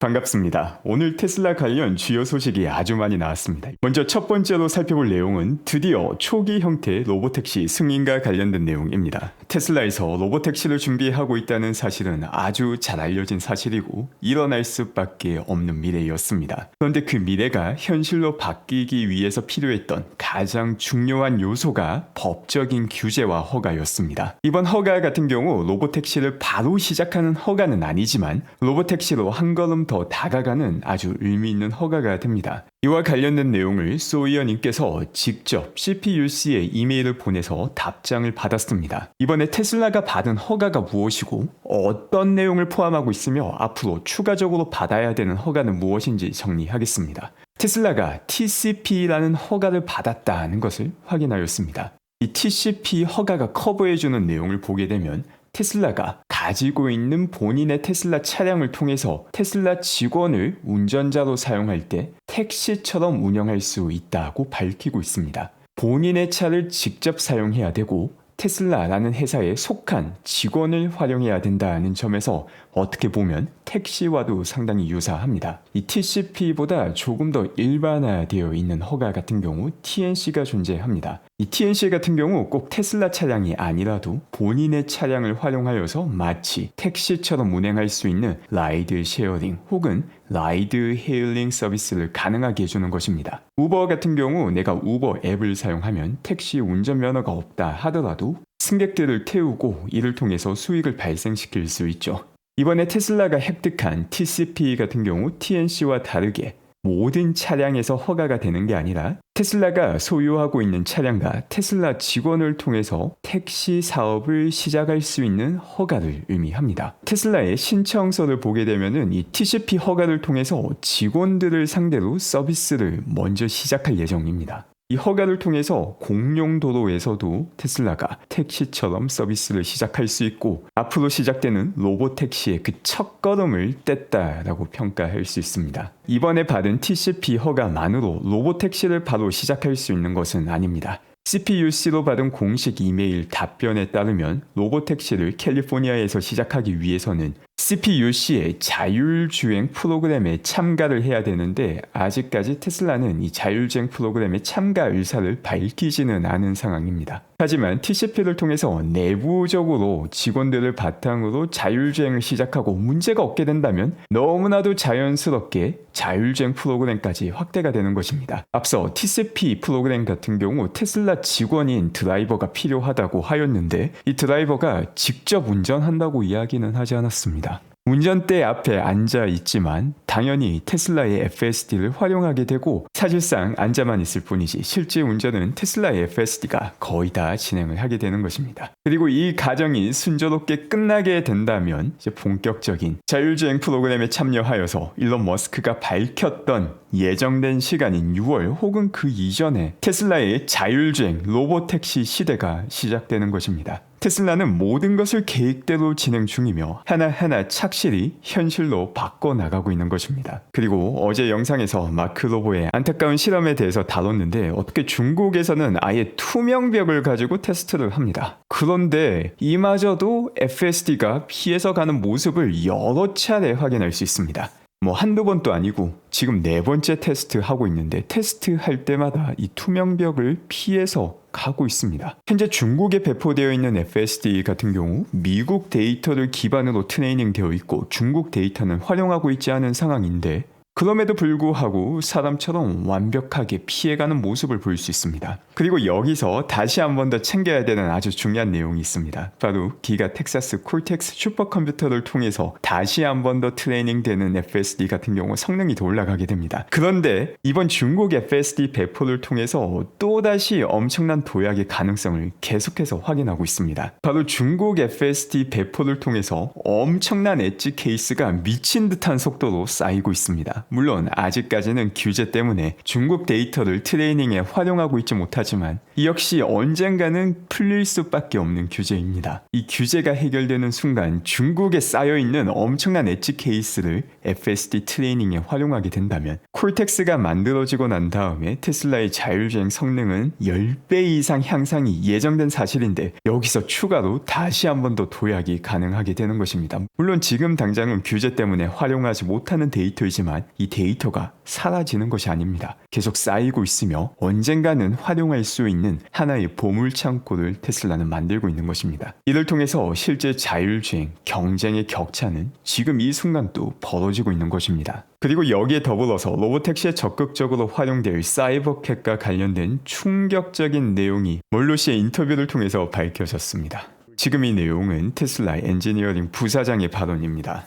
반갑습니다. 오늘 테슬라 관련 주요 소식이 아주 많이 나왔습니다. 먼저 첫 번째로 살펴볼 내용은 드디어 초기 형태의 로보택시 승인과 관련된 내용입니다. 테슬라에서 로보택시를 준비하고 있다는 사실은 아주 잘 알려진 사실이고 일어날 수밖에 없는 미래였습니다. 그런데 그 미래가 현실로 바뀌기 위해서 필요했던 가장 중요한 요소가 법적인 규제와 허가였습니다. 이번 허가 같은 경우 로보택시를 바로 시작하는 허가는 아니지만 로보택시로 한 걸음 더 다가가는 아주 의미 있는 허가가 됩니다. 이와 관련된 내용을 소이어님께서 직접 CPUC에 이메일을 보내서 답장을 받았습니다. 이번에 테슬라가 받은 허가가 무엇이고 어떤 내용을 포함하고 있으며 앞으로 추가적으로 받아야 되는 허가는 무엇인지 정리하겠습니다. 테슬라가 TCP라는 허가를 받았다는 것을 확인하였습니다. 이 TCP 허가가 커버해주는 내용을 보게 되면 테슬라가 가지고 있는 본인의 테슬라 차량을 통해서 테슬라 직원을 운전자로 사용할 때 택시처럼 운영할 수 있다고 밝히고 있습니다. 본인의 차를 직접 사용해야 되고 테슬라라는 회사에 속한 직원을 활용해야 된다는 점에서 어떻게 보면 택시와도 상당히 유사합니다. 이 TCP보다 조금 더 일반화되어 있는 허가 같은 경우 TNC가 존재합니다. 이 TNC 같은 경우 꼭 테슬라 차량이 아니라도 본인의 차량을 활용하여서 마치 택시처럼 운행할 수 있는 라이드 쉐어링 혹은 라이드 헤일링 서비스를 가능하게 해주는 것입니다. 우버 같은 경우 내가 우버 앱을 사용하면 택시 운전면허가 없다 하더라도 승객들을 태우고 이를 통해서 수익을 발생시킬 수 있죠. 이번에 테슬라가 획득한 TCP 같은 경우 TNC와 다르게 모든 차량에서 허가가 되는 게 아니라 테슬라가 소유하고 있는 차량과 테슬라 직원을 통해서 택시 사업을 시작할 수 있는 허가를 의미합니다. 테슬라의 신청서를 보게 되면은 이 TCP 허가를 통해서 직원들을 상대로 서비스를 먼저 시작할 예정입니다. 이 허가를 통해서 공용 도로에서도 테슬라가 택시처럼 서비스를 시작할 수 있고 앞으로 시작되는 로보택시의 그 첫걸음을 뗐다라고 평가할 수 있습니다. 이번에 받은 TCP 허가만으로 로보택시를 바로 시작할 수 있는 것은 아닙니다. CPUC로 받은 공식 이메일 답변에 따르면 로보택시를 캘리포니아에서 시작하기 위해서는 CPUC의 자율주행 프로그램에 참가를 해야 되는데 아직까지 테슬라는 이 자율주행 프로그램에 참가 의사를 밝히지는 않은 상황입니다. 하지만 TCP를 통해서 내부적으로 직원들을 바탕으로 자율주행을 시작하고 문제가 없게 된다면 너무나도 자연스럽게 자율주행 프로그램까지 확대가 되는 것입니다. 앞서 TCP 프로그램 같은 경우 테슬라 직원인 드라이버가 필요하다고 하였는데 이 드라이버가 직접 운전한다고 이야기는 하지 않았습니다. 운전대 앞에 앉아 있지만 당연히 테슬라의 FSD를 활용하게 되고 사실상 앉아만 있을 뿐이지 실제 운전은 테슬라의 FSD가 거의 다 진행을 하게 되는 것입니다. 그리고 이 과정이 순조롭게 끝나게 된다면 이제 본격적인 자율주행 프로그램에 참여하여서 일론 머스크가 밝혔던 예정된 시간인 6월 혹은 그 이전에 테슬라의 자율주행 로보택시 시대가 시작되는 것입니다. 테슬라는 모든 것을 계획대로 진행 중이며 하나하나 착실히 현실로 바꿔나가고 있는 것입니다. 그리고 어제 영상에서 마크 로보의 안타까운 실험에 대해서 다뤘는데 어떻게 중국에서는 아예 투명벽을 가지고 테스트를 합니다. 그런데 이마저도 FSD가 피해서 가는 모습을 여러 차례 확인할 수 있습니다. 한두 번도 아니고 지금 4번째 테스트 하고 있는데 테스트할 때마다 이 투명벽을 피해서 가고 있습니다. 현재 중국에 배포되어 있는 FSD 같은 경우 미국 데이터를 기반으로 트레이닝 되어 있고 중국 데이터는 활용하고 있지 않은 상황인데 그럼에도 불구하고 사람처럼 완벽하게 피해가는 모습을 볼 수 있습니다. 그리고 여기서 다시 한 번 더 챙겨야 되는 아주 중요한 내용이 있습니다. 바로 기가 텍사스 콜텍스 슈퍼컴퓨터를 통해서 다시 한 번 더 트레이닝 되는 FSD 같은 경우 성능이 더 올라가게 됩니다. 그런데 이번 중국 FSD 배포를 통해서 또다시 엄청난 도약의 가능성을 계속해서 확인하고 있습니다. 바로 중국 FSD 배포를 통해서 엄청난 엣지 케이스가 미친 듯한 속도로 쌓이고 있습니다. 물론 아직까지는 규제 때문에 중국 데이터를 트레이닝에 활용하고 있지 못하지만 이 역시 언젠가는 풀릴 수밖에 없는 규제입니다. 이 규제가 해결되는 순간 중국에 쌓여있는 엄청난 엣지 케이스를 FSD 트레이닝에 활용하게 된다면 콜텍스가 만들어지고 난 다음에 테슬라의 자율주행 성능은 10배 이상 향상이 예정된 사실인데 여기서 추가로 다시 한 번 더 도약이 가능하게 되는 것입니다. 물론 지금 당장은 규제 때문에 활용하지 못하는 데이터이지만 이 데이터가 사라지는 것이 아닙니다. 계속 쌓이고 있으며 언젠가는 활용할 수 있는 하나의 보물 창고를 테슬라는 만들고 있는 것입니다. 이를 통해서 실제 자율주행, 경쟁의 격차는 지금 이 순간 또 벌어지고 있는 것입니다. 그리고 여기에 더불어서 로보택시에 적극적으로 활용될 사이버캣과 관련된 충격적인 내용이 몰로시의 인터뷰를 통해서 밝혀졌습니다. 지금 이 내용은 테슬라 엔지니어링 부사장의 발언입니다.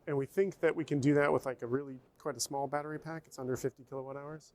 And we think that we can do that with like a really quite a small battery pack. It's under 50 kilowatt hours.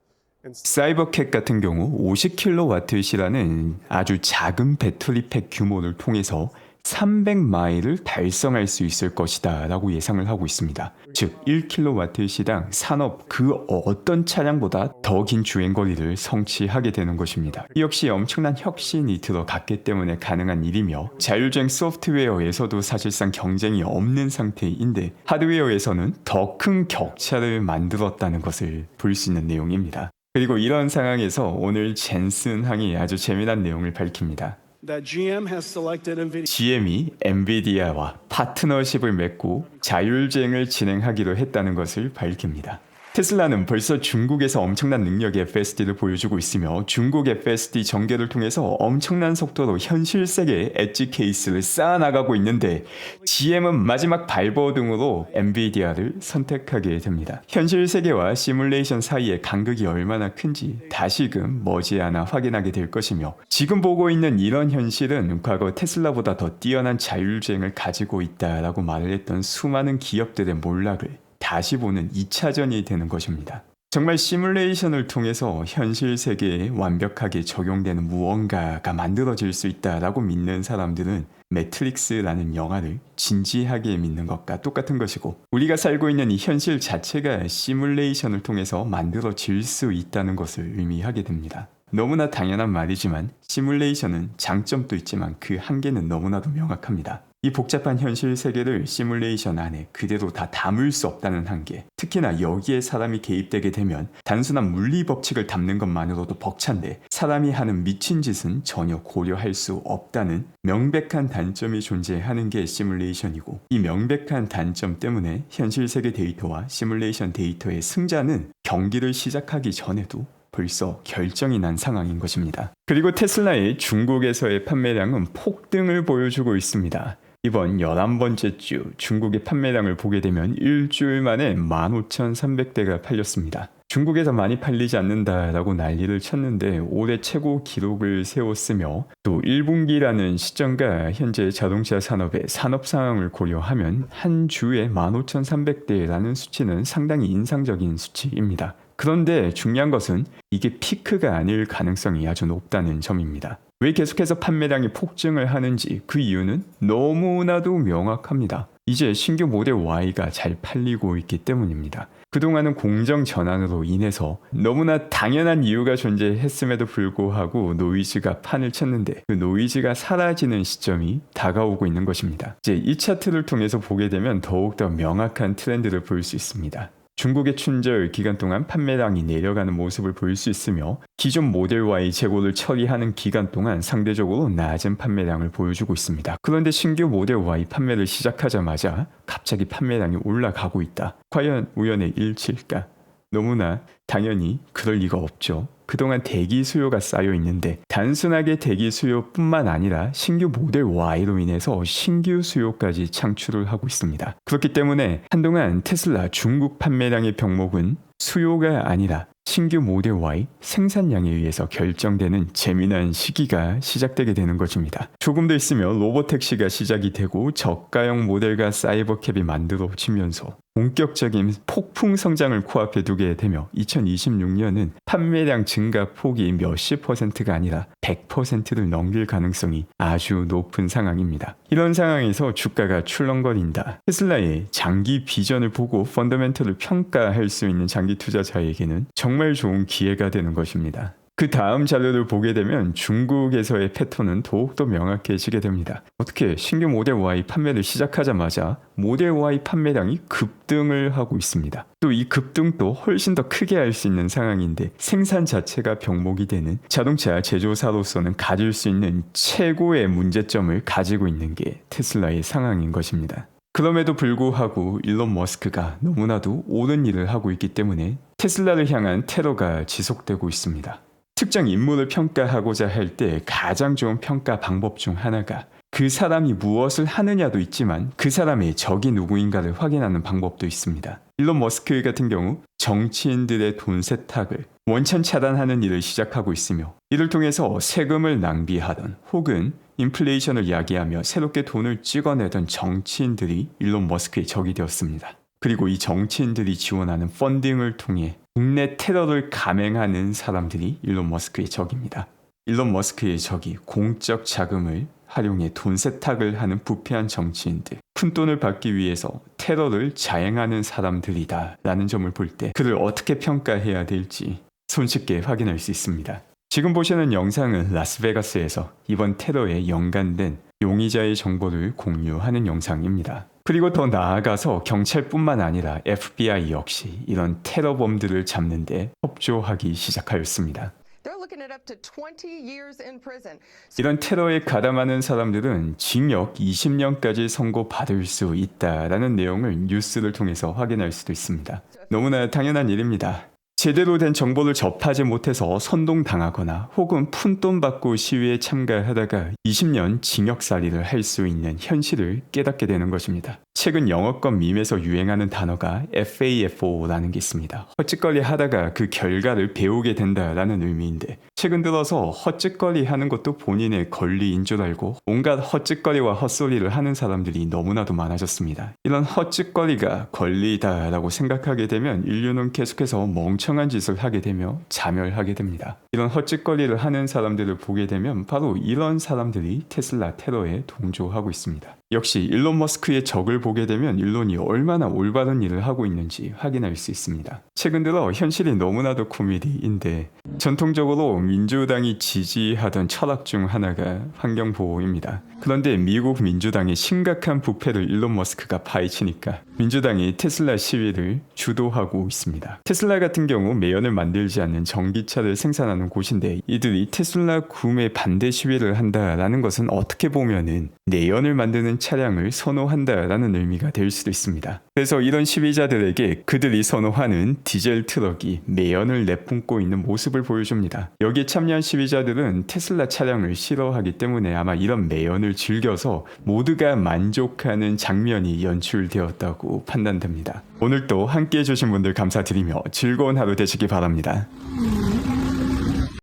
사이버캣 같은 경우 50kWh라는 아주 작은 배터리 팩 규모를 통해서 300마일을 달성할 수 있을 것이다 라고 예상을 하고 있습니다. 즉 1kW시당 산업 그 어떤 차량보다 더 긴 주행거리를 성취하게 되는 것입니다. 이 역시 엄청난 혁신이 들어갔기 때문에 가능한 일이며 자율주행 소프트웨어에서도 사실상 경쟁이 없는 상태인데 하드웨어에서는 더 큰 격차를 만들었다는 것을 볼 수 있는 내용입니다. 그리고 이런 상황에서 오늘 젠슨 항이 아주 재미난 내용을 밝힙니다. GM이 엔비디아와 파트너십을 맺고 자율주행을 진행하기로 했다는 것을 밝힙니다. 테슬라는 벌써 중국에서 엄청난 능력의 FSD를 보여주고 있으며 중국 FSD 전개를 통해서 엄청난 속도로 현실 세계의 엣지 케이스를 쌓아나가고 있는데 GM은 마지막 발버둥으로 엔비디아를 선택하게 됩니다. 현실 세계와 시뮬레이션 사이의 간극이 얼마나 큰지 다시금 머지않아 확인하게 될 것이며 지금 보고 있는 이런 현실은 과거 테슬라보다 더 뛰어난 자율주행을 가지고 있다라고 말을 했던 수많은 기업들의 몰락을 다시 보는 2차전이 되는 것입니다. 정말 시뮬레이션을 통해서 현실 세계에 완벽하게 적용되는 무언가가 만들어질 수 있다라고 믿는 사람들은 매트릭스라는 영화를 진지하게 믿는 것과 똑같은 것이고 우리가 살고 있는 이 현실 자체가 시뮬레이션을 통해서 만들어질 수 있다는 것을 의미하게 됩니다. 너무나 당연한 말이지만 시뮬레이션은 장점도 있지만 그 한계는 너무나도 명확합니다. 이 복잡한 현실 세계를 시뮬레이션 안에 그대로 다 담을 수 없다는 한계, 특히나 여기에 사람이 개입되게 되면 단순한 물리 법칙을 담는 것만으로도 벅찬데 사람이 하는 미친 짓은 전혀 고려할 수 없다는 명백한 단점이 존재하는 게 시뮬레이션이고 이 명백한 단점 때문에 현실 세계 데이터와 시뮬레이션 데이터의 승자는 경기를 시작하기 전에도 벌써 결정이 난 상황인 것입니다. 그리고 테슬라의 중국에서의 판매량은 폭등을 보여주고 있습니다. 이번 11번째 주 중국의 판매량을 보게 되면 일주일 만에 15,300대가 팔렸습니다. 중국에서 많이 팔리지 않는다라고 난리를 쳤는데 올해 최고 기록을 세웠으며 또 1분기라는 시점과 현재 자동차 산업의 산업 상황을 고려하면 한 주에 15,300대라는 수치는 상당히 인상적인 수치입니다. 그런데 중요한 것은 이게 피크가 아닐 가능성이 아주 높다는 점입니다. 왜 계속해서 판매량이 폭증을 하는지 그 이유는 너무나도 명확합니다. 이제 신규 모델 Y가 잘 팔리고 있기 때문입니다. 그동안은 공정 전환으로 인해서 너무나 당연한 이유가 존재했음에도 불구하고 노이즈가 판을 쳤는데 그 노이즈가 사라지는 시점이 다가오고 있는 것입니다. 이제 이 차트를 통해서 보게 되면 더욱더 명확한 트렌드를 볼 수 있습니다. 중국의 춘절 기간 동안 판매량이 내려가는 모습을 볼 수 있으며 기존 모델 Y 재고를 처리하는 기간 동안 상대적으로 낮은 판매량을 보여주고 있습니다. 그런데 신규 모델 Y 판매를 시작하자마자 갑자기 판매량이 올라가고 있다. 과연 우연의 일치일까? 너무나 당연히 그럴 리가 없죠. 그동안 대기 수요가 쌓여 있는데 단순하게 대기 수요뿐만 아니라 신규 모델 Y로 인해서 신규 수요까지 창출을 하고 있습니다. 그렇기 때문에 한동안 테슬라 중국 판매량의 병목은 수요가 아니라 신규 모델 Y 생산량에 의해서 결정되는 재미난 시기가 시작되게 되는 것입니다. 조금 더 있으면 로보택시가 시작이 되고 저가형 모델과 사이버캡이 만들어지면서 본격적인 폭풍 성장을 코앞에 두게 되며 2026년은 판매량 증가 폭이 몇십 %가 아니라 100%를 넘길 가능성이 아주 높은 상황입니다. 이런 상황에서 주가가 출렁거린다. 테슬라의 장기 비전을 보고 펀더멘털을 평가할 수 있는 장기 투자자에게는 정말 좋은 기회가 되는 것입니다. 그 다음 자료를 보게 되면 중국에서의 패턴은 더욱더 명확해지게 됩니다. 어떻게 신규 모델 Y 판매를 시작하자마자 모델 Y 판매량이 급등을 하고 있습니다. 또 이 급등도 훨씬 더 크게 할 수 있는 상황인데 생산 자체가 병목이 되는 자동차 제조사로서는 가질 수 있는 최고의 문제점을 가지고 있는 게 테슬라의 상황인 것입니다. 그럼에도 불구하고 일론 머스크가 너무나도 옳은 일을 하고 있기 때문에 테슬라를 향한 테러가 지속되고 있습니다. 특정 인물을 평가하고자 할 때 가장 좋은 평가 방법 중 하나가 그 사람이 무엇을 하느냐도 있지만 그 사람의 적이 누구인가를 확인하는 방법도 있습니다. 일론 머스크 같은 경우 정치인들의 돈 세탁을 원천 차단하는 일을 시작하고 있으며 이를 통해서 세금을 낭비하던 혹은 인플레이션을 야기하며 새롭게 돈을 찍어내던 정치인들이 일론 머스크의 적이 되었습니다. 그리고 이 정치인들이 지원하는 펀딩을 통해 국내 테러를 감행하는 사람들이 일론 머스크의 적입니다. 일론 머스크의 적이 공적 자금을 활용해 돈 세탁을 하는 부패한 정치인들, 푼돈을 받기 위해서 테러를 자행하는 사람들이다 라는 점을 볼 때 그를 어떻게 평가해야 될지 손쉽게 확인할 수 있습니다. 지금 보시는 영상은 라스베가스에서 이번 테러에 연관된 용의자의 정보를 공유하는 영상입니다. 그리고 더 나아가서 경찰뿐만 아니라 FBI 역시 이런 테러범들을 잡는 데 협조하기 시작하였습니다. 이런 테러에 가담하는 사람들은 징역 20년까지 선고받을 수 있다라는 내용을 뉴스를 통해서 확인할 수도 있습니다. 너무나 당연한 일입니다. 제대로 된 정보를 접하지 못해서 선동당하거나 혹은 푼돈 받고 시위에 참가하다가 20년 징역살이를 할 수 있는 현실을 깨닫게 되는 것입니다. 최근 영어권 밈에서 유행하는 단어가 FAFO라는 게 있습니다. 헛짓거리 하다가 그 결과를 배우게 된다라는 의미인데 최근 들어서 헛짓거리 하는 것도 본인의 권리인 줄 알고 온갖 헛짓거리와 헛소리를 하는 사람들이 너무나도 많아졌습니다. 이런 헛짓거리가 권리다라고 생각하게 되면 인류는 계속해서 멍청한 짓을 하게 되며 자멸하게 됩니다. 이런 헛짓거리를 하는 사람들을 보게 되면 바로 이런 사람들이 테슬라 테러에 동조하고 있습니다. 역시 일론 머스크의 적을 보게 되면 일론이 얼마나 올바른 일을 하고 있는지 확인할 수 있습니다. 최근 들어 현실이 너무나도 코미디인데 전통적으로 민주당이 지지하던 철학 중 하나가 환경보호입니다. 그런데 미국 민주당의 심각한 부패를 일론 머스크가 파헤치니까 민주당이 테슬라 시위를 주도하고 있습니다. 테슬라 같은 경우 매연을 만들지 않는 전기차를 생산하는 곳인데 이들이 테슬라 구매 반대 시위를 한다라는 것은 어떻게 보면은 내연을 만드는 차량을 선호한다라는 의미가 될 수도 있습니다. 그래서 이런 시위자들에게 그들이 선호하는 디젤 트럭이 매연을 내뿜고 있는 모습을 보여줍니다. 여기에 참여한 시위자들은 테슬라 차량을 싫어하기 때문에 아마 이런 매연을 즐겨서 모두가 만족하는 장면이 연출되었다고 판단됩니다. 오늘도 함께 해주신 분들 감사드리며 즐거운 하루 되시기 바랍니다.